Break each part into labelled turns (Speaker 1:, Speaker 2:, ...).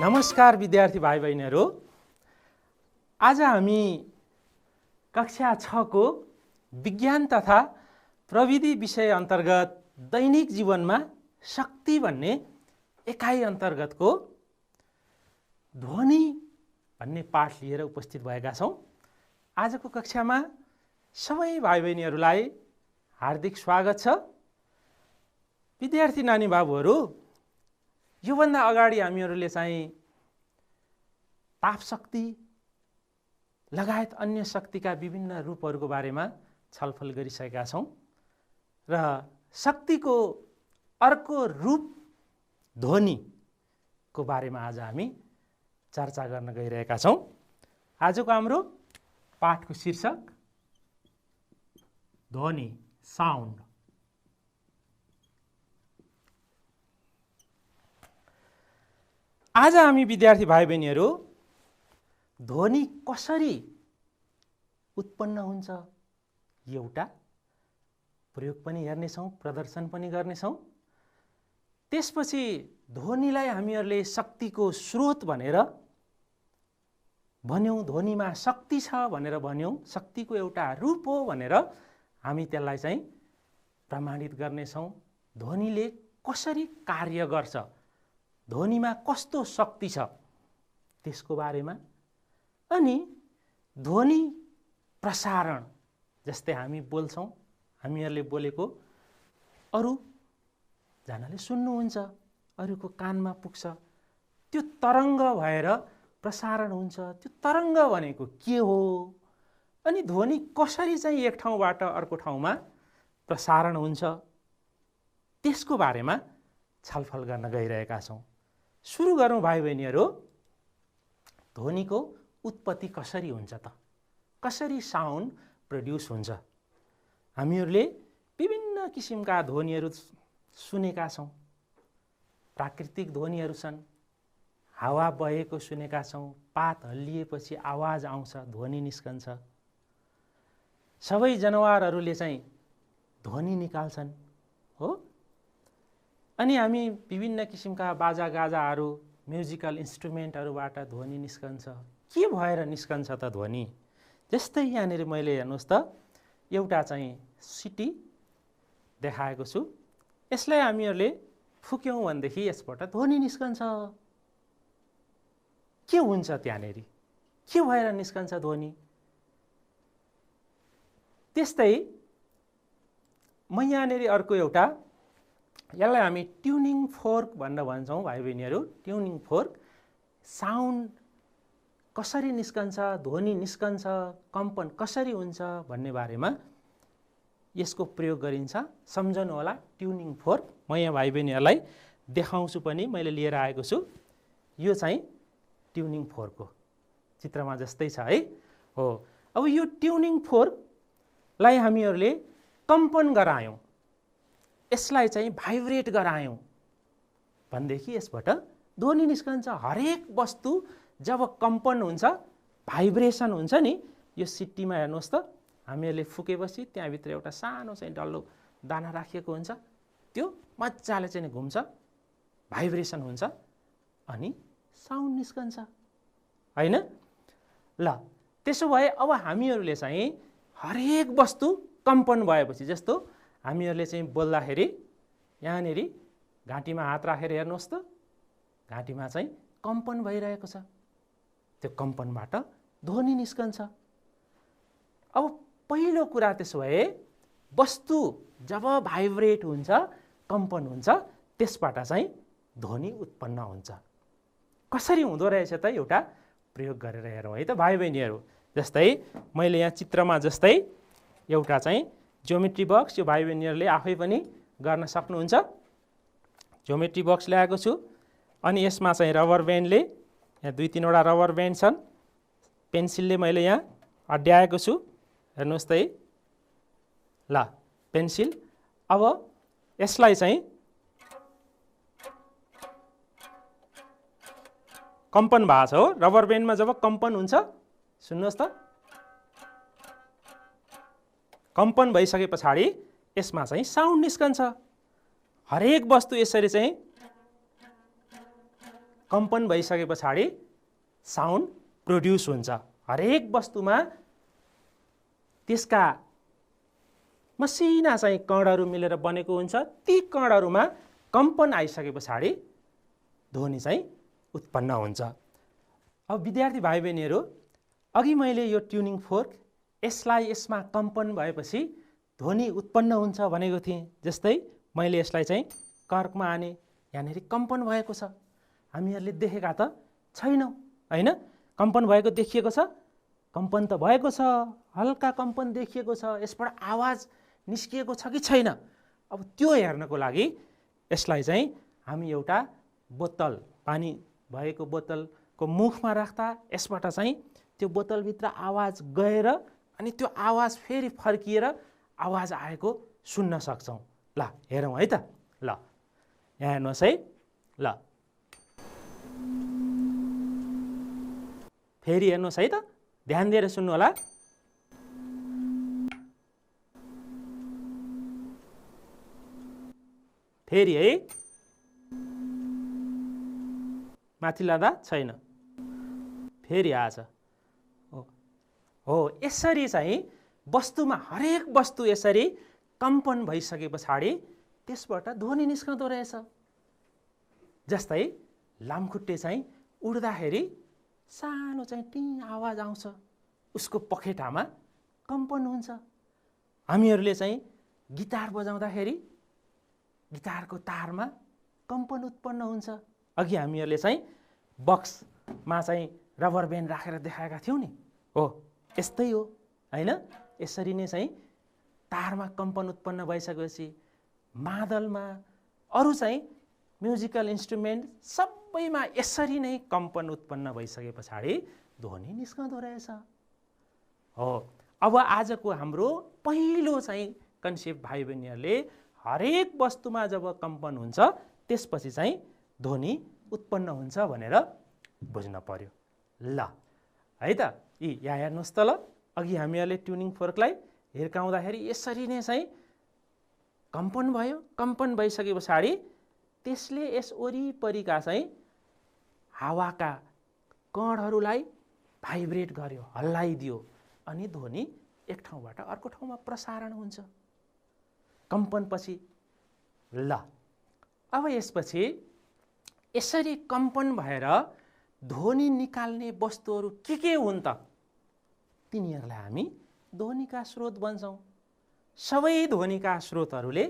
Speaker 1: नमस्कार विद्यार्थी भाइ बहिनीहरू, आज हामी कक्षा 6 को विज्ञान तथा प्रविधि विषय अन्तर्गत दैनिक जीवनमा शक्ति भन्ने एकाइ अन्तर्गतको ध्वनि भन्ने पाठ लिएर उपस्थित भएका छौं। आजको कक्षामा सबै भाइ बहिनीहरूलाई हार्दिक स्वागत छ। विद्यार्थी नानी बाबुहरू, योभन्दा अगाडि हामीहरूले चाहिँ ताप शक्ति लगायत अन्य शक्तिका विभिन्न रूपहरूको बारेमा छलफल गरिसकेका छौं र शक्तिको अर्को रूप ध्वनिको बारेमा आज हामी चर्चा गर्न गइरहेका छौं। आजको हाम्रो पाठको शीर्षक ध्वनि, साउन्ड। आज हामी विद्यार्थी भाइ बहिनीहरू ध्वनि कसरी उत्पन्न हुन्छ एउटा प्रयोग पनि हेर्नेछौँ, प्रदर्शन पनि गर्नेछौँ। त्यसपछि ध्वनिलाई हामीहरूले शक्तिको स्रोत भनेर भन्यौं, ध्वनिमा शक्ति छ भनेर भन्यौं, शक्तिको एउटा रूप हो भनेर हामी त्यसलाई चाहिँ प्रमाणित गर्नेछौँ। ध्वनिले कसरी कार्य गर्छ, ध्वनिमा कस्तो शक्ति छ त्यसको बारेमा, अनि ध्वनि प्रसारण, जस्तै हामी बोल्छौँ, हामीहरूले बोलेको अरू जनाले सुन्नुहुन्छ, अरूको कानमा पुग्छ, त्यो तरङ्ग भएर प्रसारण हुन्छ। त्यो तरङ्ग भनेको के हो, अनि ध्वनि कसरी चाहिँ एक ठाउँबाट अर्को ठाउँमा प्रसारण हुन्छ, त्यसको बारेमा छलफल गर्न गइरहेका छौँ। सुरु गरौँ भाइ बहिनीहरू। ध्वनिको उत्पत्ति कसरी हुन्छ त, कसरी साउन्ड प्रड्युस हुन्छ। हामीहरूले विभिन्न किसिमका ध्वनिहरू सुनेका छौँ। प्राकृतिक ध्वनिहरू छन्, हावा बहेको सुनेका छौँ, पात हल्लिएपछि आवाज आउँछ, ध्वनि निस्कन्छ। सबै जनावरहरूले चाहिँ ध्वनि निकाल्छन्, हो। अनि हामी विभिन्न किसिमका बाजा गाजाहरू, म्युजिकल इन्स्ट्रुमेन्टहरूबाट ध्वनि निस्कन्छ। के भएर निस्कन्छ त ध्वनि? जस्तै यहाँनिर मैले हेर्नुहोस् त एउटा चाहिँ सिटी देखाएको छु। यसलाई हामीहरूले फुक्यौँ भनेदेखि यसबाट ध्वनि निस्कन्छ। के हुन्छ त्यहाँनिर, के भएर निस्कन्छ ध्वनि? त्यस्तै म यहाँनिर अर्को एउटा, यसलाई हामी ट्युनिङ फोर्क भनेर भन्छौँ भाइ बहिनीहरू। ट्युनिङ फोर्क, साउन्ड कसरी निस्कन्छ, ध्वनि निस्कन्छ, कम्पन कसरी हुन्छ भन्ने बारेमा यसको प्रयोग गरिन्छ। सम्झनु होला, ट्युनिङ फोर्क। म यहाँ भाइ बहिनीहरूलाई देखाउँछु पनि, मैले लिएर आएको छु। यो चाहिँ ट्युनिङ फोर्क हो, चित्रमा जस्तै छ है, हो। अब यो ट्युनिङ फोर्कलाई हामीहरूले कम्पन गरायौँ, यसलाई चाहिँ भाइब्रेट गरायौँ भनेदेखि यसबाट ध्वनि निस्कन्छ। हरेक वस्तु जब कम्पन हुन्छ, भाइब्रेसन हुन्छ नि, यो सिट्टीमा हेर्नुहोस् त, हामीहरूले फुकेपछि त्यहाँभित्र एउटा सानो चाहिँ डल्लो दाना राखिएको हुन्छ, त्यो मजाले चाहिँ घुम्छ, भाइब्रेसन हुन्छ, अनि साउन्ड निस्कन्छ, होइन? ल, त्यसो भए अब हामीहरूले चाहिँ हरेक वस्तु कम्पन भएपछि, जस्तो हामीहरूले चाहिँ बोल्दाखेरि यहाँनिर घाँटीमा हात राखेर हेर्नुहोस् त, घाँटीमा चाहिँ कम्पन भइरहेको छ, त्यो कम्पनबाट ध्वनि निस्कन्छ। अब पहिलो कुरा, त्यसो भए वस्तु जब भाइब्रेट हुन्छ, कम्पन हुन्छ, त्यसबाट चाहिँ ध्वनि उत्पन्न हुन्छ। कसरी हुँदो रहेछ त, एउटा प्रयोग गरेर हेरौँ है त भाइ बहिनीहरू। जस्तै मैले यहाँ चित्रमा जस्तै एउटा चाहिँ ज्योमेट्री बक्स, यो भाइ बहिनीहरूले आफै पनि गर्न सक्नुहुन्छ। ज्योमेट्री बक्स ल्याएको छु, अनि यसमा चाहिँ रबर ब्यान्डले, यहाँ 2-3वटा रबर ब्यान्ड छन्, पेन्सिलले मैले यहाँ अड्याएको छु, हेर्नुहोस् त है। ल, पेन्सिल। अब यसलाई चाहिँ कम्पन भएको छ, हो। रबर ब्यान्डमा जब कम्पन हुन्छ, सुन्नुहोस् त, कम्पन भइसके पछाडि यसमा चाहिँ साउन्ड निस्कन्छ। हरेक वस्तु यसरी चाहिँ कम्पन भइसके पछाडि साउन्ड प्रोड्युस हुन्छ। हरेक वस्तुमा त्यसका मसिना चाहिँ कणहरू मिलेर बनेको हुन्छ। ती कणहरूमा कम्पन आइसके पछाडि ध्वनि चाहिँ उत्पन्न हुन्छ। अब विद्यार्थी भाइ बहिनीहरू, अघि मैले यो ट्युनिङ फोर्क यसमा कम्पन भएपछि ध्वनि उत्पन्न हुन्छ भनेको थिएँ। जस्तै मैले यसलाई चाहिँ कर्कमा आने, यहाँनिर कम्पन भएको छ। हामीहरूले देखेका त छैनौँ हैन? कम्पन भएको देखिएको छ? कम्पन त भएको छ, हल्का कम्पन देखिएको छ। यसबाट आवाज निस्किएको छ कि छैन? अब त्यो हेर्नको लागि यसलाई चाहिँ हामी एउटा बोतल, पानी भएको बोतलको मुखमा राख्दा यसबाट चाहिँ त्यो बोतलभित्र आवाज गएर अनि त्यो आवाज फेरि फर्किएर आवाज आएको सुन्न सक्छौँ। ल हेरौँ है त। ल यहाँ हेर्नुहोस् है। ल फेरि हेर्नुहोस् है त, ध्यान दिएर सुन्नु होला। फेरि है, माथि लाँदा छैन, फेरि आछ। हो यसरी चाहिँ वस्तुमा हरेक वस्तु यसरी कम्पन भइसके पछाडि त्यसबाट ध्वनि निस्कँदो रहेछ। जस्तै लामखुट्टे चाहिँ उड्दाखेरि सानो चाहिँ टिङ आवाज आउँछ, उसको पखेटामा कम्पन हुन्छ। हामीहरूले चाहिँ गिटार बजाउँदाखेरि गिटारको तारमा कम्पन उत्पन्न हुन्छ। अघि हामीहरूले चाहिँ बक्समा चाहिँ रबर ब्यान्ड राखेर देखाएका थियौँ नि, हो यस्तै हो हैन? यसरी नै चाहिँ तारमा कम्पन उत्पन्न भइसकेपछि मादलमा, अरू चाहिँ म्युजिकल इन्स्ट्रुमेन्ट सबैमा यसरी नै कम्पन उत्पन्न भइसके पछाडि ध्वनि निस्कँदो रहेछ। हो अब आजको हाम्रो पहिलो चाहिँ कन्सेप्ट भाइ बहिनीहरूले हरेक वस्तुमा जब कम्पन हुन्छ त्यसपछि चाहिँ ध्वनि उत्पन्न हुन्छ भनेर बुझ्न पर्यो। ल है त, यहाँ हेर्नुहोस् त। ल अघि हामीहरूले ट्युनिङ फोर्कलाई हिर्काउँदाखेरि यसरी नै चाहिँ कम्पन भयो। कम्पन भइसके पछाडि त्यसले यस वरिपरिका चाहिँ हावाका कणहरूलाई भाइब्रेट गर्यो, हल्लाइदियो, अनि ध्वनि एक ठाउँबाट अर्को ठाउँमा प्रसारण हुन्छ कम्पनपछि। ल अब यसपछि यसरी कम्पन भएर ध्वनि निकाल्ने वस्तुहरू के हुन् त? तिनीहरूलाई हामी ध्वनिका स्रोत भन्छौँ। सबै ध्वनिका स्रोतहरूले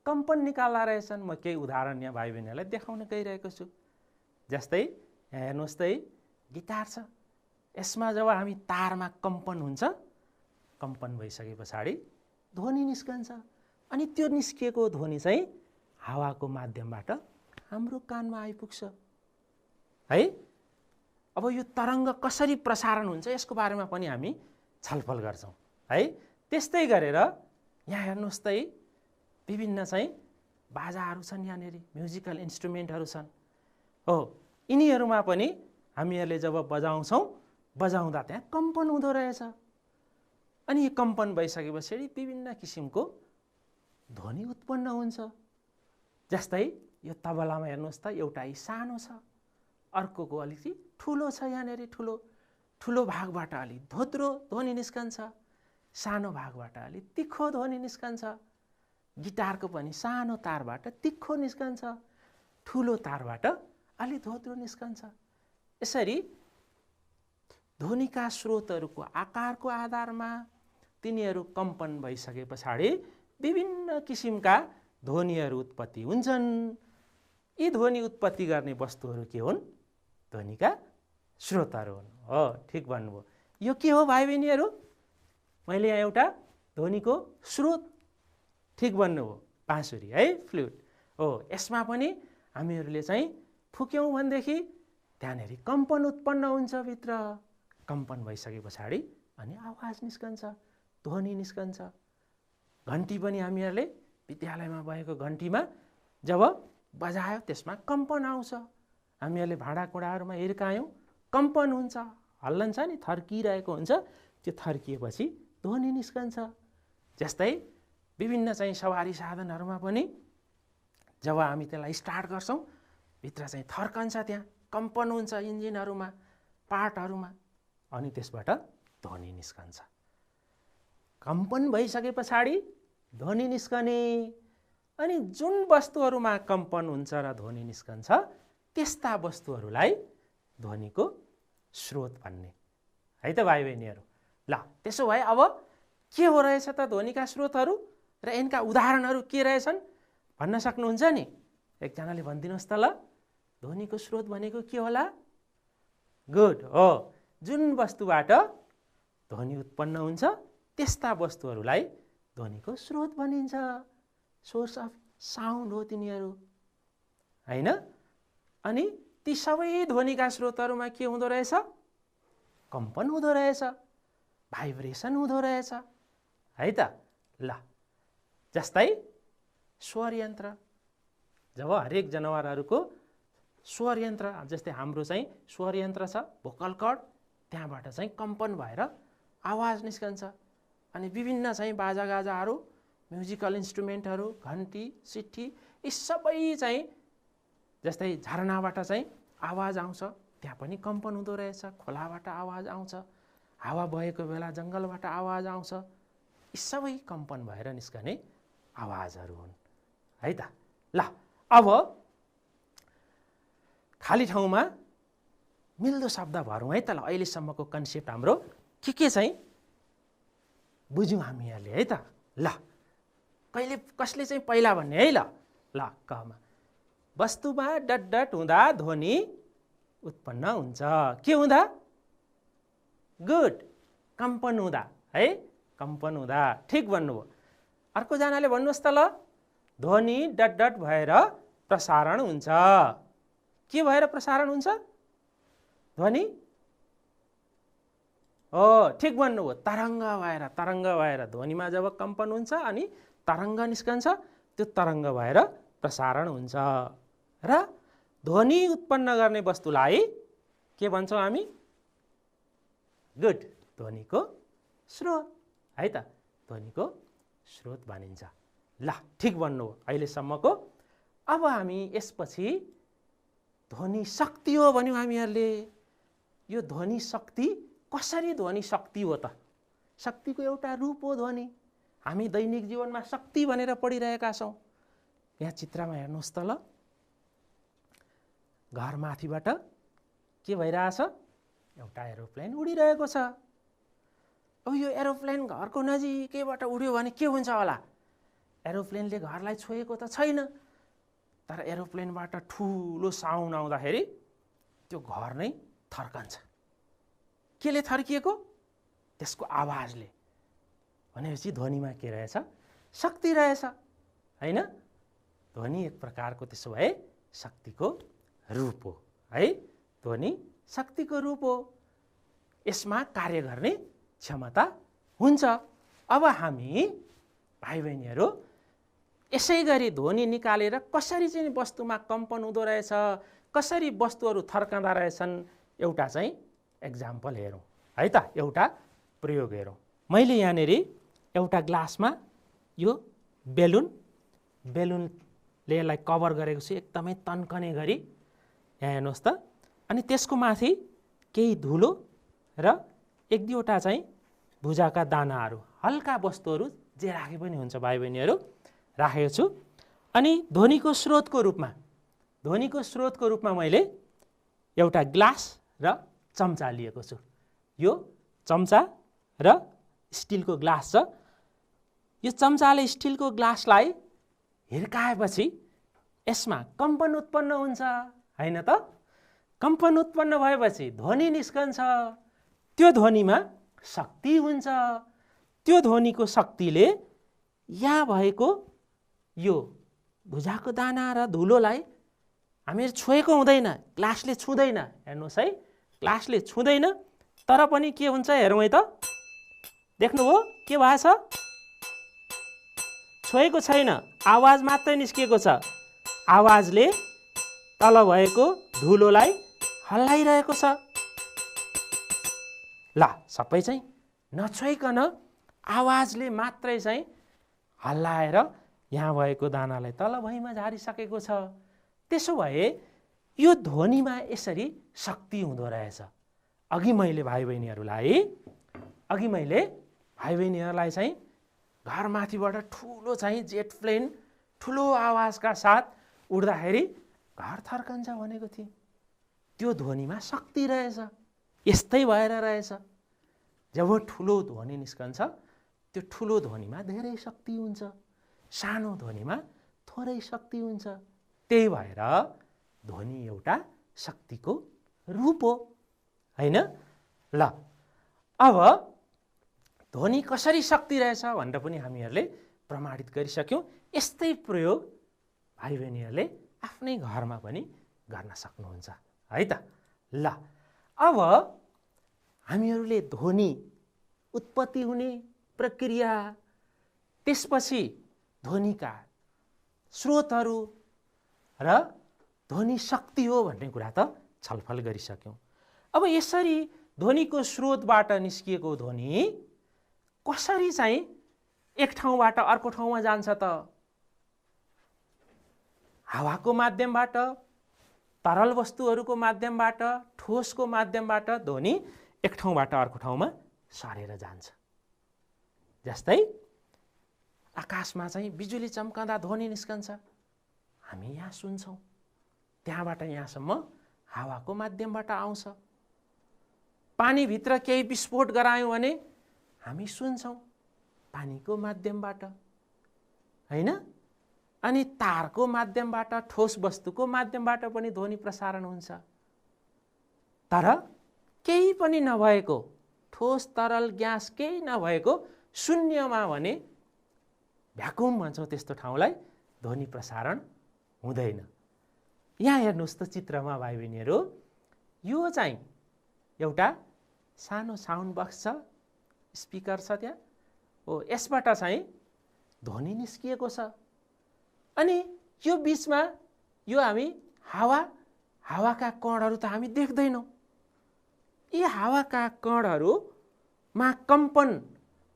Speaker 1: कम्पन निकाल्दा रहेछन्। म केही उदाहरण यहाँ भाइ बहिनीहरूलाई देखाउन गइरहेको छु। जस्तै यहाँ हेर्नुहोस् त, गिटार छ। यसमा जब हामी तारमा कम्पन हुन्छ, कम्पन भइसके पछाडि ध्वनि निस्कन्छ। अनि त्यो निस्किएको ध्वनि चाहिँ हावाको माध्यमबाट हाम्रो कानमा आइपुग्छ है। अब यो तरङ्ग कसरी प्रसारण हुन्छ यसको बारेमा पनि हामी छलफल गर्छौँ है। त्यस्तै गरेर यहाँ हेर्नुहोस् त, विभिन्न चाहिँ बाजाहरू छन्, यहाँनिर म्युजिकल इन्स्ट्रुमेन्टहरू छन्। हो यिनीहरूमा पनि हामीहरूले जब बजाउँदा त्यहाँ कम्पन हुँदो रहेछ। अनि यो कम्पन भइसकेपछि विभिन्न किसिमको ध्वनि उत्पन्न हुन्छ। जस्तै यो तबलामा हेर्नुहोस् त, एउटा सानो छ, अर्कोको अलिकति ठुलो छ। यहाँनिर ठुलो भागबाट अलि धोत्रो ध्वनि निस्कन्छ, सानो भागबाट अलि तिखो ध्वनि निस्कन्छ। गिटारको पनि सानो तारबाट तिखो निस्कन्छ, ठुलो तारबाट अलि धोत्रो निस्कन्छ। यसरी ध्वनिका स्रोतहरूको आकारको आधारमा तिनीहरू कम्पन भइसके पछाडि विभिन्न किसिमका ध्वनिहरू उत्पत्ति हुन्छन्। यी ध्वनि उत्पत्ति गर्ने वस्तुहरू के हुन्? ध्वनिका स्रोतहरू हुन्। हो ठिक भन्नुभयो। यो के हो भाइ बहिनीहरू? मैले यहाँ एउटा ध्वनिको स्रोत, ठिक भन्नुभयो, बाँसुरी है, फ्लुट हो। यसमा पनि हामीहरूले चाहिँ फुक्यौँ भनेदेखि त्यहाँनिर कम्पन उत्पन्न हुन्छ भित्र। कम्पन भइसके पछाडि अनि आवाज निस्कन्छ, ध्वनि निस्कन्छ। घन्टी पनि हामीहरूले विद्यालयमा भएको घन्टीमा जब बजायो त्यसमा कम्पन आउँछ। हामीहरूले भाँडाकुँडाहरूमा हिर्कायौँ, कम्पन हुन्छ, हल्लन्छ नि, थर्किरहेको हुन्छ। त्यो थर्किएपछि ध्वनि निस्कन्छ। जस्तै विभिन्न चाहिँ सवारी साधनहरूमा पनि जब हामी त्यसलाई स्टार्ट गर्छौँ भित्र चाहिँ थर्कन्छ, त्यहाँ कम्पन हुन्छ इन्जिनहरुमा, पार्टहरुमा, अनि त्यसबाट ध्वनि निस्कन्छ। कम्पन भइसकेपछि ध्वनि निस्कने, अनि जुन वस्तुहरुमा कम्पन हुन्छ र ध्वनि निस्कन्छ त्यस्ता वस्तुहरुलाई ध्वनिको स्रोत भन्ने है त भाइ बहिनीहरु। ल त्यसो भए अब के हो रहेछ त ध्वनिका स्रोतहरु र यिनका उदाहरणहरु के रहेछन् भन्न सक्नुहुन्छ नि? एकजनाले भनिदिनुस् त ल, ध्वनिको स्रोत भनेको के होला? गुड हो, जुन वस्तुबाट ध्वनि उत्पन्न हुन्छ त्यस्ता वस्तुहरुलाई ध्वनिको स्रोत भनिन्छ। सोर्स अफ साउन्ड हो तिनीहरु, हैन? अनि ती सबै ध्वनिका स्रोतहरुमा के हुँदो रहेछ? कम्पन हुँदो रहेछ, भाइब्रेसन हुँदो रहेछ, है त? ल जस्तै स्वर यन्त्र, जब हरेक जनावरहरुको स्वर यन्त्र, जस्तै हाम्रो चाहिँ स्वर यन्त्र छ भोकल कर्ड, त्यहाँबाट चाहिँ कम्पन भएर आवाज निस्कन्छ। अनि विभिन्न चाहिँ बाजागाजाहरू, म्युजिकल इन्स्ट्रुमेन्टहरू, घन्टी, सिट्ठी, यी सबै चाहिँ जस्तै झरनाबाट चाहिँ आवाज आउँछ, त्यहाँ पनि कम्पन हुँदो रहेछ। खोलाबाट आवाज आउँछ, हावा बहेको बेला जङ्गलबाट आवाज आउँछ, यी सबै कम्पन भएर निस्कने आवाजहरू हुन्, है त? ल अब खाली ठाउँमा मिल्दो शब्द भरौँ है त। ल अहिलेसम्मको कन्सेप्ट हाम्रो के चाहिँ बुझ्यौँ हामीहरूले, है त? ल कहिले कसले चाहिँ पहिला भन्ने है? ल ल कमा वस्तुमा डट डट हुँदा ध्वनि उत्पन्न हुन्छ। के हुँदा? गुड, कम्पन हुँदा, है? कम्पन हुँदा, ठिक भन्नुभयो। अर्को जनाले भन्नुहोस् त ल, ध्वनि डट डट भएर प्रसारण हुन्छ। के भएर प्रसारण हुन्छ? ध्वनि हो, ठिक भन्नुभयो, तरङ्ग भएर ध्वनिमा जब कम्पन हुन्छ अनि तरङ्ग निस्कन्छ, त्यो तरङ्ग भएर प्रसारण हुन्छ। र ध्वनि उत्पन्न गर्ने वस्तुलाई के भन्छौँ हामी? गुड, ध्वनिको स्रोत, है त? ध्वनिको स्रोत भनिन्छ। ल ठिक भन्नुभयो अहिलेसम्मको। अब हामी यसपछि ध्वनि शक्ति हो भन्यौँ हामीहरूले। यो ध्वनि शक्ति कसरी ध्वनि शक्ति हो त? शक्तिको एउटा रूप हो ध्वनि। हामी दैनिक जीवनमा शक्ति भनेर पढिरहेका छौँ। यहाँ चित्रमा हेर्नुहोस् त ल, घरमाथिबाट के भइरहेछ? एउटा एरोप्लेन उडिरहेको छ। अब यो एरोप्लेन घरको नजिकैबाट उड्यो भने के हुन्छ होला? एरोप्लेनले घरलाई छोएको त छैन, तर एरोप्लेनबाट ठुलो साउन्ड आउँदाखेरि त्यो घर नै थर्कन्छ। केले थर्किएको? त्यसको आवाजले। भनेपछि ध्वनिमा के रहेछ? शक्ति रहेछ, हैन? ध्वनि एक प्रकारको त्यसो भए शक्तिको रूप हो, है? ध्वनि शक्तिको रूप हो, यसमा कार्य गर्ने क्षमता हुन्छ। अब हामी भाइ बहिनीहरू यसै गरी ध्वनि निकालेर कसरी चाहिँ वस्तुमा कम्पन हुँदो रहेछ, कसरी वस्तुहरू थर्कँदा रहेछन्, एउटा चाहिँ एक्जाम्पल हेरौँ, है त? एउटा प्रयोग हेरौँ। मैले यहाँनिर एउटा ग्लासमा यो बेलुनले यसलाई कभर गरेको छु एकदमै तन्कने गरी। यहाँ हेर्नुहोस् त। अनि त्यसको माथि केही धुलो र एक दुईवटा चाहिँ भुजाका दानाहरू, हल्का वस्तुहरू जे राखे पनि हुन्छ भाइ बहिनीहरू, राखेको छु। अनि ध्वनिको स्रोतको रूपमा मैले एउटा ग्लास र चम्चा लिएको छु। यो चम्चा र स्टिलको ग्लास छ। यो चम्चाले स्टिलको ग्लासलाई हिर्काएपछि यसमा कम्पन उत्पन्न हुन्छ, हैन त? कम्पन उत्पन्न भएपछि ध्वनि निस्कन्छ। त्यो ध्वनिमा शक्ति हुन्छ। त्यो ध्वनिको शक्तिले यहाँ भएको यो भुजाको दाना र धुलोलाई हामीहरू छोएको हुँदैन, ग्लासले छुँदैन। हेर्नुहोस् है, ग्लासले छुँदैन, तर पनि के हुन्छ हेरौँ है त। देख्नुभयो के भएको छ? छोएको छैन, आवाज मात्रै निस्किएको छ। आवाजले तल भएको धुलोलाई हल्लाइरहेको छ। ल सबै चाहिँ नछोइकन आवाजले मात्रै चाहिँ हल्लाएर यहाँ भएको दानालाई तल भुइँमा झारिसकेको छ। त्यसो भए यो ध्वनिमा यसरी शक्ति हुँदो रहेछ। अघि मैले भाइ बहिनीहरूलाई चाहिँ घरमाथिबाट ठुलो चाहिँ जेट प्लेन ठुलो आवाजका साथ उड्दाखेरि घर थर्कन्छ भनेको थिएँ। त्यो ध्वनिमा शक्ति रहेछ। यस्तै भएर रहेछ, जब ठुलो ध्वनि निस्कन्छ त्यो ठुलो ध्वनिमा धेरै शक्ति हुन्छ, सानो ध्वनिमा थोरै शक्ति हुन्छ। त्यही भएर ध्वनि एउटा शक्तिको रूप हो, हैन? ल, अब ध्वनि कसरी शक्ति रहेछ भनेर पनि हामीहरूले प्रमाणित गरिसक्यौँ। यस्तै प्रयोग भाइ बहिनीहरूले आफ्नै घरमा पनि गर्न सक्नुहुन्छ है त। ल, अब हामीहरूले ध्वनि उत्पत्ति हुने प्रक्रिया, त्यसपछि ध्वनिका स्रोतहरू र ध्वनि शक्ति हो भन्ने कुरा त छलफल गरिसक्यौँ। अब यसरी ध्वनिको स्रोतबाट निस्किएको ध्वनि कसरी चाहिँ एक ठाउँबाट अर्को ठाउँमा जान्छ त? हावाको माध्यमबाट, तरल वस्तुहरूको माध्यमबाट, ठोसको माध्यमबाट ध्वनि एक ठाउँबाट अर्को ठाउँमा सरेर जान्छ। जस्तै आकाशमा चाहिँ बिजुली चम्कँदा ध्वनि निस्कन्छ, हामी यहाँ सुन्छौँ। त्यहाँबाट यहाँसम्म हावाको माध्यमबाट आउँछ। पानीभित्र केही विस्फोट गरायौँ भने हामी सुन्छौँ पानीको माध्यमबाट, हैन? अनि तारको माध्यमबाट, ठोस वस्तुको माध्यमबाट पनि ध्वनि प्रसारण हुन्छ। तर केही पनि नभएको, ठोस तरल ग्यास केही नभएको शून्यमा भने भ्याकुम भन्छौँ त्यस्तो ठाउँलाई, ध्वनि प्रसारण हुँदैन। यहाँ हेर्नुहोस् त चित्रमा भाइ बहिनीहरू, यो चाहिँ एउटा सानो साउन्ड बक्स छ, स्पिकर छ त्यहाँ हो, यसबाट चाहिँ ध्वनि निस्किएको छ। अनि यो बीचमा यो हामी हावाका कणहरू त हामी देख्दैनौँ। यी हावाका कणहरूमा कम्पन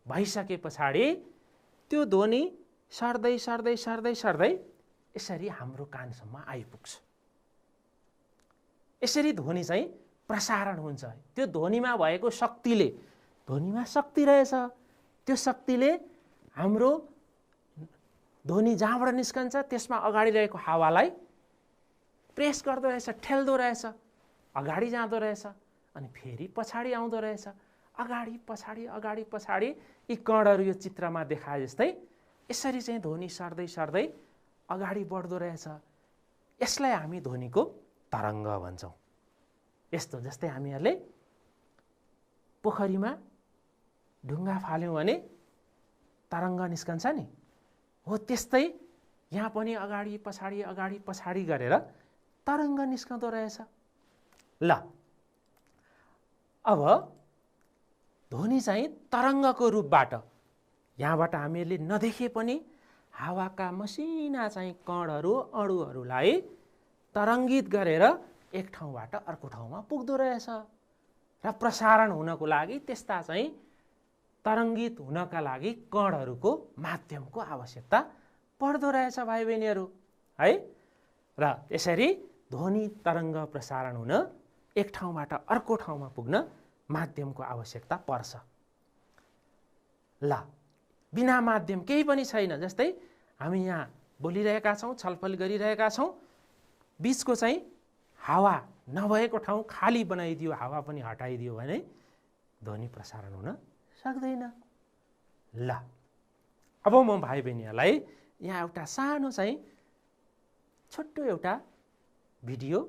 Speaker 1: भइसके पछाडि त्यो ध्वनि सर्दै सर्दै सर्दै सर्दै यसरी हाम्रो कानसम्म आइपुग्छ। यसरी ध्वनि चाहिँ प्रसारण हुन्छ। त्यो ध्वनिमा भएको शक्तिले, ध्वनिमा शक्ति रहेछ, त्यो शक्तिले हाम्रो ध्वनि जहाँबाट निस्कन्छ त्यसमा अगाडि रहेको हावालाई प्रेस गर्दो रहेछ, ठेल्दो रहेछ, अगाडि जाँदो रहेछ, अनि फेरि पछाडि आउँदो रहेछ। अगाडि पछाडि अगाडि पछाडि यी कणहरू यो चित्रमा देखाए जस्तै यसरी चाहिँ ध्वनि सर्दै सर्दै अगाडि बढ्दो रहेछ। यसलाई हामी ध्वनिको तरङ्ग भन्छौँ। यस्तो जस्तै हामीहरूले पोखरीमा ढुङ्गा फाल्यौँ भने तरङ्ग निस्कन्छ नि, हो त्यस्तै यहाँ पनि अगाडि पछाडि गरेर तरङ्ग निस्कँदो रहेछ। ल, अब ध्वनि चाहिँ तरङ्गको रूपबाट, यहाँबाट हामीहरूले नदेखे पनि हावाका मसिना चाहिँ कणहरू, अणुहरूलाई तरङ्गित गरेर एक ठाउँबाट अर्को ठाउँमा पुग्दो रहेछ। र प्रसारण हुनको लागि त्यस्ता चाहिँ तरङ्गित हुनका लागि कणहरूको माध्यमको आवश्यकता पर्दो रहेछ भाइ बहिनीहरू, है? र यसरी ध्वनि तरङ्ग प्रसारण हुन एक ठाउँबाट अर्को ठाउँमा पुग्न माध्यमको आवश्यकता पर्छ। ल, बिना माध्यम केही पनि छैन। जस्तै हामी यहाँ बोलिरहेका छौँ, छलफल गरिरहेका छौँ, बिचको चाहिँ हावा नभएको ठाउँ खाली बनाइदियो, हावा पनि हटाइदियो भने ध्वनि प्रसारण हुन सक्दैन। ल, अब म भाइ बहिनीहरूलाई यहाँ एउटा सानो चाहिँ छोटो एउटा भिडियो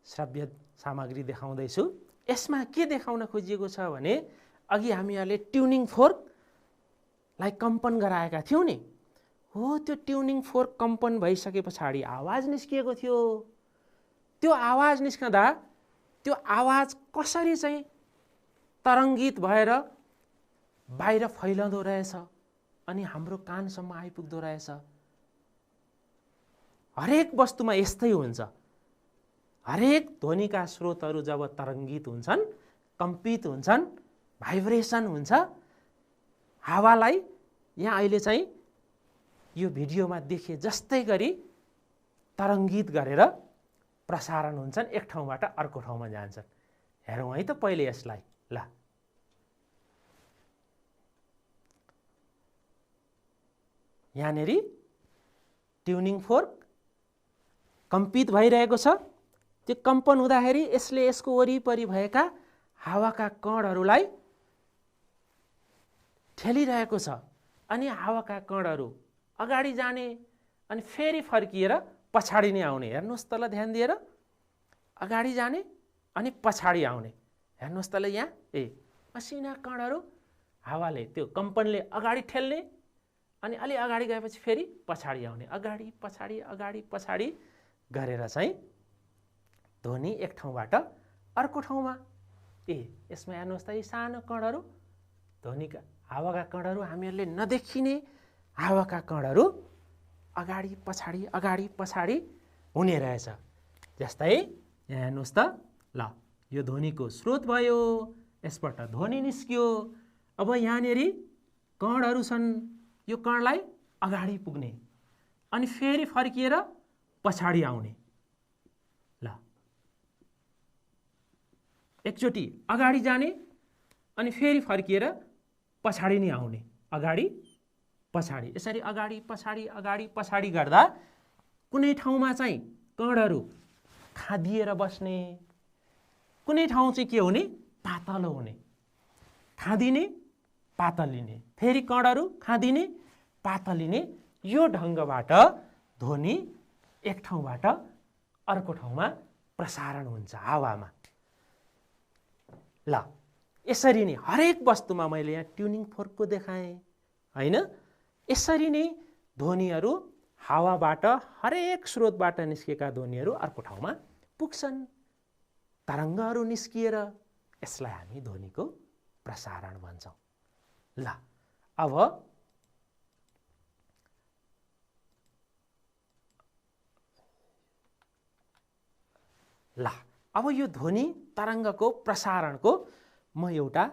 Speaker 1: श्रव्य सामग्री देखाउँदैछु। यसमा के देखाउन खोजिएको छ भने अघि हामीहरूले ट्युनिङ फोर्कलाई कम्पन गराएका थियौँ नि, हो त्यो ट्युनिङ फोर्क कम्पन भइसके पछाडि आवाज निस्किएको थियो। त्यो आवाज निस्कँदा त्यो आवाज कसरी चाहिँ तरङ्गित भएर बाहिर फैलँदो रहेछ अनि हाम्रो कानसम्म आइपुग्दो रहेछ। हरेक वस्तुमा यस्तै हुन्छ। हरेक ध्वनिका स्रोतहरू जब तरङ्गित हुन्छन्, कम्पित हुन्छन्, भाइब्रेसन हुन्छ, हावालाई यहाँ अहिले चाहिँ यो भिडियोमा देखे जस्तै गरी तरङ्गित गरेर प्रसारण हुन्छन्, एक ठाउँबाट अर्को ठाउँमा जान्छन्। हेरौँ है त पहिले यसलाई। ल यहाँनेरि ट्युनिङ फोर्क कम्पित भइरहेको छ। त्यो कम्पन हुँदाखेरि यसले यसको वरिपरि भएका हावाका कणहरूलाई ठेलिरहेको छ अनि हावाका कणहरू अगाडि जाने अनि फेरि फर्किएर पछाडि नै आउने। हेर्नुहोस् त ल ध्यान दिएर, अगाडि जाने अनि पछाडि आउने। हेर्नुहोस् त ल यहाँ मसिना कणहरू हावाले त्यो कम्पनले अगाडि ठेल्ने अनि अलि अगाडि गएपछि फेरि पछाडि आउने, अगाडि पछाडि अगाडि पछाडि गरेर चाहिँ ध्वनि एक ठाउँबाट अर्को ठाउँमा। यसमा हेर्नुहोस् त यी सानो कणहरू ध्वनिका हावाका कणहरू, हामीहरूले नदेखिने हावाका कणहरू अगाडि पछाडि हुने रहेछ। जस्तै यहाँ हेर्नुहोस् त ल यो ध्वनिको स्रोत भयो, यसबाट ध्वनि निस्कियो। अब यहाँनेरि कणहरू छन्, यो कणलाई अगाडि पुग्ने अनि फेरि फर्किएर पछाडि आउने। ल एकचोटि अगाडि जाने अनि फेरि फर्किएर पछाडि नै आउने, अगाडि पछाडि। यसरी अगाडि पछाडि गर्दा कुनै ठाउँमा चाहिँ कणहरू खादिएर बस्ने, कुनै ठाउँ चाहिँ के हुने, पातलो हुने, खादिने पातलिने, फेरि कणहरू खादिने पातलिने। यो ढङ्गबाट ध्वनि एक ठाउँबाट अर्को ठाउँमा प्रसारण हुन्छ हावामा। ल यसरी नै हरेक वस्तुमा मैले यहाँ ट्युनिङ फोर्कको देखाएँ हैन। यसरी नै ध्वनिहरू हावाबाट हरेक स्रोतबाट निस्केका ध्वनिहरू अर्को ठाउँमा पुग्छन्, तरङ्गहरू निस्किएर। यसलाई हामी ध्वनिको प्रसारण भन्छौँ। ल अब यो ध्वनि तरङ्गको प्रसारणको म एउटा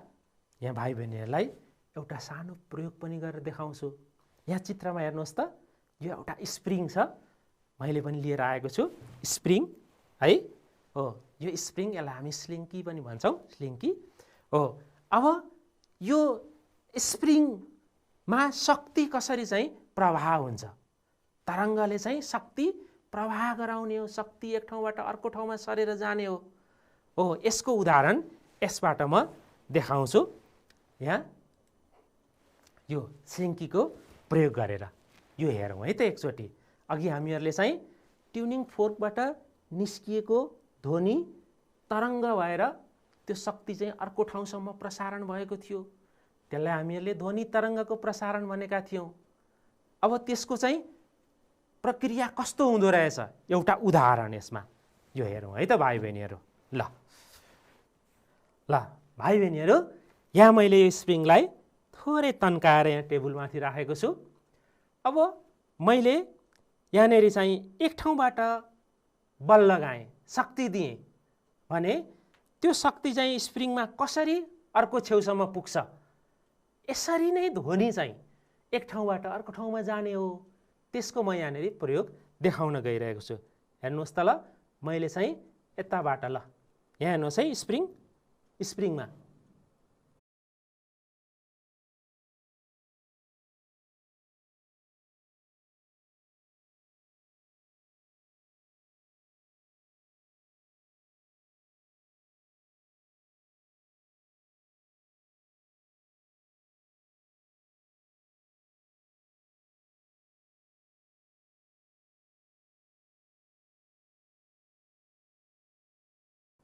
Speaker 1: यहाँ भाइ बहिनीहरूलाई एउटा सानो प्रयोग पनि गरेर देखाउँछु। यहाँ चित्रमा हेर्नुहोस् त, यो एउटा स्प्रिङ छ, मैले पनि लिएर आएको छु स्प्रिङ है। यो स्प्रिङ, यसलाई हामी स्लिङ्की पनि भन्छौँ, स्लिङ्की हो। अब यो स्प्रिङमा शक्ति कसरी चाहिँ प्रवाह हुन्छ, तरङ्गले चाहिँ शक्ति प्रवाह गराउने हो, शक्ति एक ठाउँबाट अर्को ठाउँमा सरेर जाने हो। यसको उदाहरण यसबाट म देखाउँछु। यहाँ यो स्लिङ्कीको प्रयोग गरेर यो हेरौँ है त एकचोटि। अघि हामीहरूले चाहिँ ट्युनिङ फोर्कबाट निस्किएको ध्वनि तरङ्ग भएर त्यो शक्ति चाहिँ अर्को ठाउँसम्म प्रसारण भएको थियो, त्यसलाई हामीहरूले ध्वनि तरङ्गको प्रसारण भनेका थियौँ। अब त्यसको चाहिँ प्रक्रिया कस्तो हुँदो रहेछ, एउटा उदाहरण यसमा यो हेरौँ है त भाइ बहिनीहरू। ल भाइ बहिनीहरू, यहाँ मैले यो स्प्रिङलाई थोरै तन्काएर यहाँ टेबलमाथि राखेको छु। अब मैले यहाँनिर चाहिँ एक ठाउँबाट बल लगाएँ, शक्ति दिएँ भने त्यो शक्ति चाहिँ स्प्रिङमा कसरी अर्को छेउसम्म पुग्छ, यसरी नै ध्वनि चाहिँ एक ठाउँबाट अर्को ठाउँमा जाने हो। त्यसको म यहाँनिर प्रयोग देखाउन गइरहेको छु। हेर्नुहोस् त ल, मैले चाहिँ यताबाट ल यहाँ हेर्नुहोस् है, स्प्रिङमा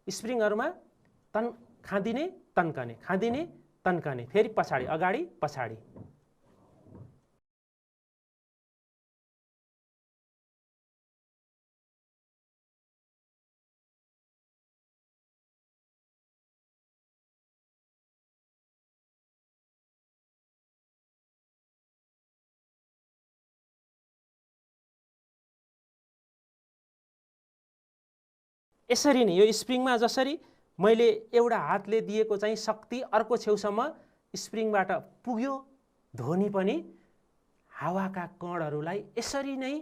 Speaker 1: स्प्रिङहरुमा खादिने तन्कने, खादिने तन्कने, फेरि पछाडि अगाडि पछाडि। यसरी नै यो स्प्रिङमा जसरी मैले एउटा हातले दिएको चाहिँ शक्ति अर्को छेउसम्म स्प्रिङबाट पुग्यो, ध्वनि पनि हावाका कणहरूलाई यसरी नै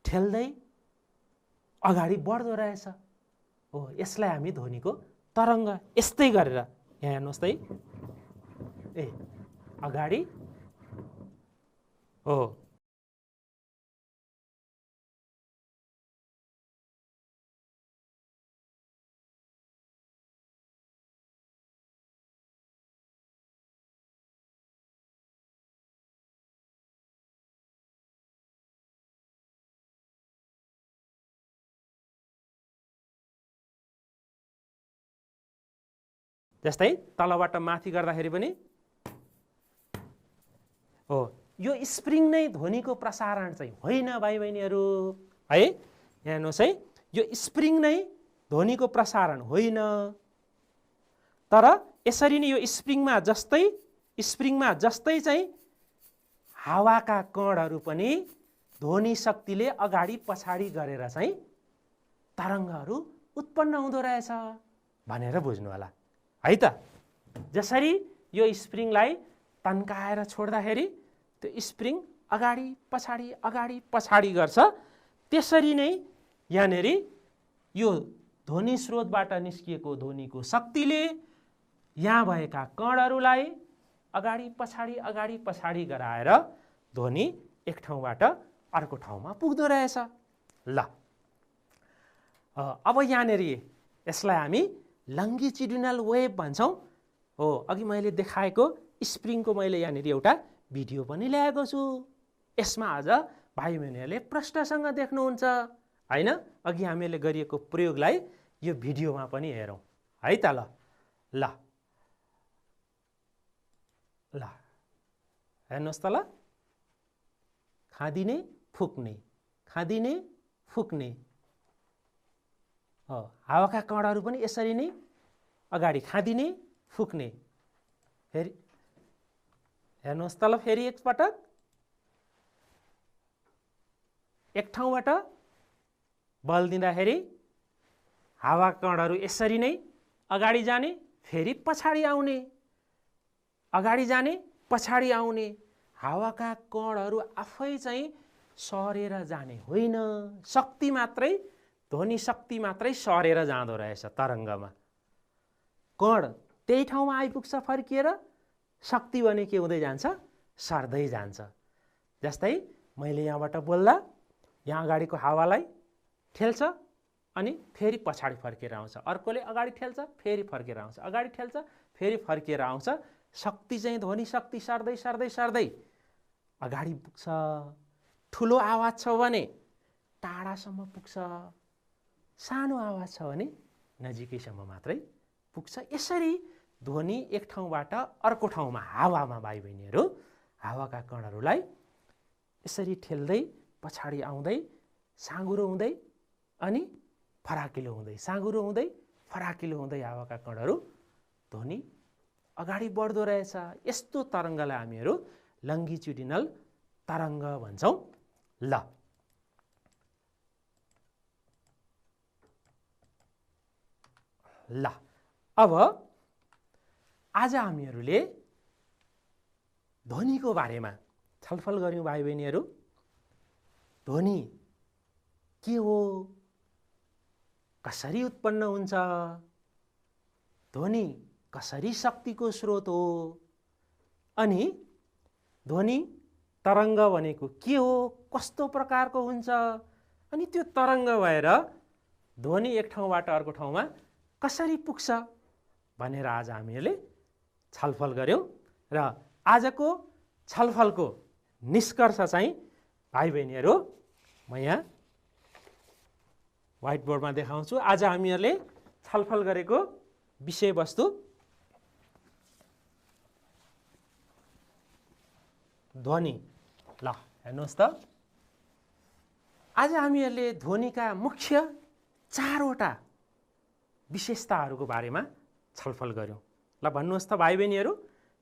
Speaker 1: ठेल्दै अगाडि बढ्दो रहेछ। हो, यसलाई हामी ध्वनिको तरङ्ग यस्तै गरेर यहाँ हेर्नुहोस् त है, अगाडि हो, जस्तै तलबाट माथि गर्दाखेरि पनि हो। यो स्प्रिङ नै ध्वनिको प्रसारण चाहिँ होइन भाइ बहिनीहरू है। यहाँ हेर्नुहोस् है, यो स्प्रिङ नै ध्वनिको प्रसारण होइन, तर यसरी नै यो स्प्रिङमा जस्तै चाहिँ हावाका कणहरू पनि ध्वनि शक्तिले अगाडि पछाडि गरेर चाहिँ तरङ्गहरू उत्पन्न हुँदो रहेछ भनेर बुझ्नु होला है त। जसरी यो स्प्रिङलाई तन्काएर छोड्दाखेरि त्यो स्प्रिङ अगाडि पछाडि गर्छ, त्यसरी नै यहाँनेर यो ध्वनि स्रोतबाट निस्किएको ध्वनिको शक्तिले यहाँ भएका कणहरूलाई अगाडि पछाडि गराएर ध्वनि एक ठाउँबाट अर्को ठाउँमा पुग्दो रहेछ। ल, अब यहाँनेर यसलाई हामी लङ्गिट्युडिनल वेभ भन्छौँ। हो, अघि मैले देखाएको स्प्रिङको मैले यहाँनिर एउटा भिडियो पनि ल्याएको छु। यसमा आज भाइ बहिनीहरूले प्रश्नसँग देख्नुहुन्छ होइन। अघि हामीले गरिएको प्रयोगलाई यो भिडियोमा पनि हेरौँ है त। ल हेर्नुहोस् त ल, खाँदिने फुक्ने हो, हावाका कणहरू पनि यसरी नै अगाडि खाँदिने फुक्ने। फेरि हेर्नुहोस् त ल, फेरि एकपटक एक ठाउँबाट बल दिँदाखेरि हावा कणहरू यसरी नै अगाडि जाने, फेरि पछाडि आउने, अगाडि जाने, पछाडि आउने। हावाका कणहरू आफै चाहिँ सरेर जाने होइन, शक्ति मात्रै, ध्वनि शक्ति मात्रै सरेर जाँदो रहेछ तरङ्गमा। कण त्यही ठाउँमा आइपुग्छ फर्किएर, शक्ति भने के हुँदै जान्छ, सर्दै जान्छ। जस्तै मैले यहाँबाट बोल्दा यहाँ अगाडिको हावालाई ठेल्छ अनि फेरि पछाडि फर्केर आउँछ, अर्कोले अगाडि ठेल्छ फेरि फर्केर आउँछ, अगाडि ठेल्छ फेरि फर्केर आउँछ। शक्ति चाहिँ ध्वनि शक्ति सर्दै अगाडि पुग्छ। ठुलो आवाज छ भने टाढासम्म पुग्छ, सानो आवाज छ भने नजिकैसम्म मात्रै पुग्छ। यसरी ध्वनि एक ठाउँबाट अर्को ठाउँमा हावामा भाइ बहिनीहरू हावाका कणहरूलाई यसरी ठेल्दै पछाडि आउँदै साँघुरो हुँदै अनि फराकिलो हुँदै, साँघुरो हुँदै फराकिलो हुँदै हावाका कणहरू ध्वनि अगाडि बढ्दो रहेछ। यस्तो तरङ्गलाई हामीहरू लङ्गिट्युडिनल तरङ्ग भन्छौँ। ल अब आज हामीहरूले ध्वनिको बारेमा छलफल गर्यौँ भाइ बहिनीहरू। ध्वनि के हो, कसरी उत्पन्न हुन्छ, ध्वनि कसरी शक्तिको स्रोत हो, अनि ध्वनि तरङ्ग भनेको के हो, कस्तो प्रकारको हुन्छ, अनि त्यो तरङ्ग भएर ध्वनि एक ठाउँबाट अर्को ठाउँमा कसरी पुग्छ भनेर आज हामीहरूले छलफल गर्यौँ। र आजको छलफलको निष्कर्ष चाहिँ भाइ बहिनीहरू म यहाँ व्हाइट बोर्डमा देखाउँछु। आज हामीहरूले छलफल गरेको विषयवस्तु ध्वनि। ल हेर्नुहोस् त, आज हामीहरूले ध्वनिका मुख्य 4वटा विशेषताहरूको बारेमा छलफल गर्यौँ। ल भन्नुहोस् त भाइ बहिनीहरू,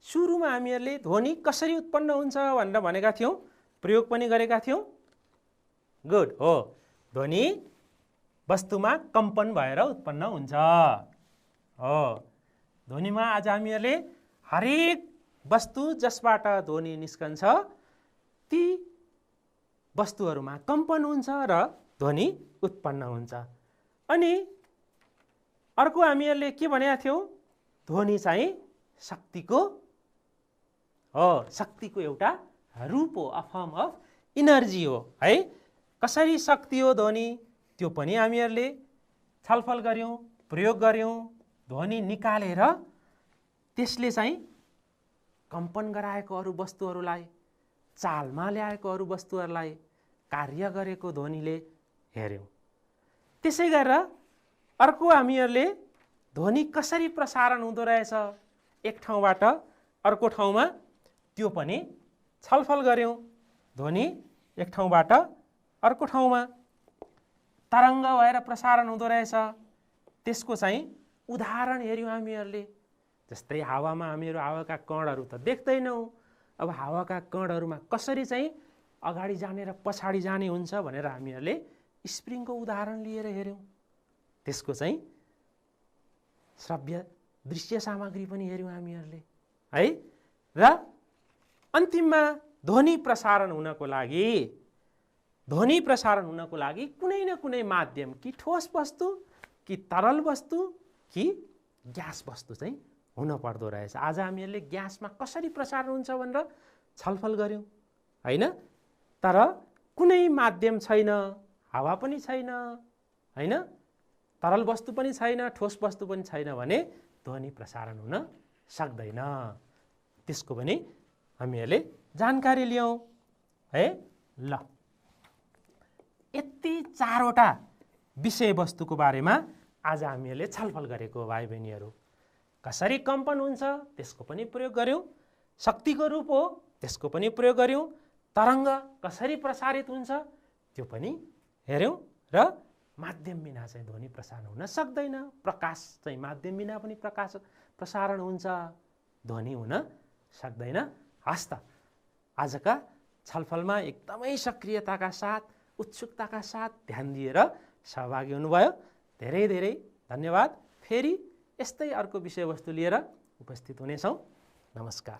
Speaker 1: सुरुमा हामीहरूले ध्वनि कसरी उत्पन्न हुन्छ भनेर भनेका थियौँ, प्रयोग पनि गरेका थियौँ। गुड हो, ध्वनि वस्तुमा कम्पन भएर उत्पन्न हुन्छ हो। ध्वनिमा आज हामीहरूले हरेक वस्तु जसबाट ध्वनि निस्कन्छ ती वस्तुहरूमा कम्पन हुन्छ र ध्वनि उत्पन्न हुन्छ। अनि अर्को हामीहरूले के भनेका थियौँ, ध्वनि चाहिँ शक्तिको हो, शक्तिको एउटा रूप हो, अ फर्म अफ इनर्जी हो है। कसरी शक्ति हो ध्वनि त्यो पनि हामीहरूले छलफल गऱ्यौँ, प्रयोग गऱ्यौँ। ध्वनि निकालेर त्यसले चाहिँ कम्पन गराएको अरू वस्तुहरूलाई, चालमा ल्याएको अरू वस्तुहरूलाई कार्य गरेको ध्वनिले हेऱ्यौँ। त्यसै गरेर अर्को हामीहरूले ध्वनि कसरी प्रसारण हुँदो रहेछ एक ठाउँबाट अर्को ठाउँमा त्यो पनि छलफल गऱ्यौँ। ध्वनि एक ठाउँबाट अर्को ठाउँमा तरङ्ग भएर प्रसारण हुँदो रहेछ, त्यसको चाहिँ उदाहरण हेऱ्यौँ हामीहरूले। जस्तै हावामा हामीहरू हावाका कणहरू त देख्दैनौँ, अब हावाका कणहरूमा कसरी चाहिँ अगाडि जाने र पछाडि जाने हुन्छ भनेर हामीहरूले स्प्रिङको उदाहरण लिएर हेऱ्यौँ। त्यसको चाहिँ श्रव्य दृश्य सामग्री पनि हेऱ्यौँ हामीहरूले है। र अन्तिममा ध्वनि प्रसारण हुनको लागि कुनै न कुनै माध्यम, कि ठोस वस्तु, कि तरल वस्तु, कि ग्यास वस्तु चाहिँ हुन पर्दो रहेछ। आज हामीहरूले ग्यासमा कसरी प्रसारण हुन्छ भनेर छलफल गऱ्यौँ होइन। तर कुनै माध्यम छैन, हावा पनि छैन होइन, तरल वस्तु पनि छैन, ठोस वस्तु पनि छैन भने ध्वनि प्रसारण हुन सक्दैन। त्यसको पनि हामीहरूले जानकारी लियौँ है। ल, यति 4वटा विषयवस्तुको बारेमा आज हामीहरूले छलफल गरेको भाइ बहिनीहरू। कसरी कम्पन हुन्छ त्यसको पनि प्रयोग गऱ्यौँ, शक्तिको रूप हो त्यसको पनि प्रयोग गऱ्यौँ, तरङ्ग कसरी प्रसारित हुन्छ त्यो पनि हेऱ्यौँ, र माध्यम बिना चाहिँ ध्वनि प्रसारण हुन सक्दैन। प्रकाश चाहिँ माध्यम बिना पनि प्रसारण हुन्छ, ध्वनि हुन सक्दैन। हस् त, आजका छलफलमा एकदमै सक्रियताका साथ, उत्सुकताका साथ ध्यान दिएर सहभागी हुनुभयो, धेरै धेरै धन्यवाद। फेरि यस्तै अर्को विषयवस्तु लिएर उपस्थित हुनेछौँ। नमस्कार।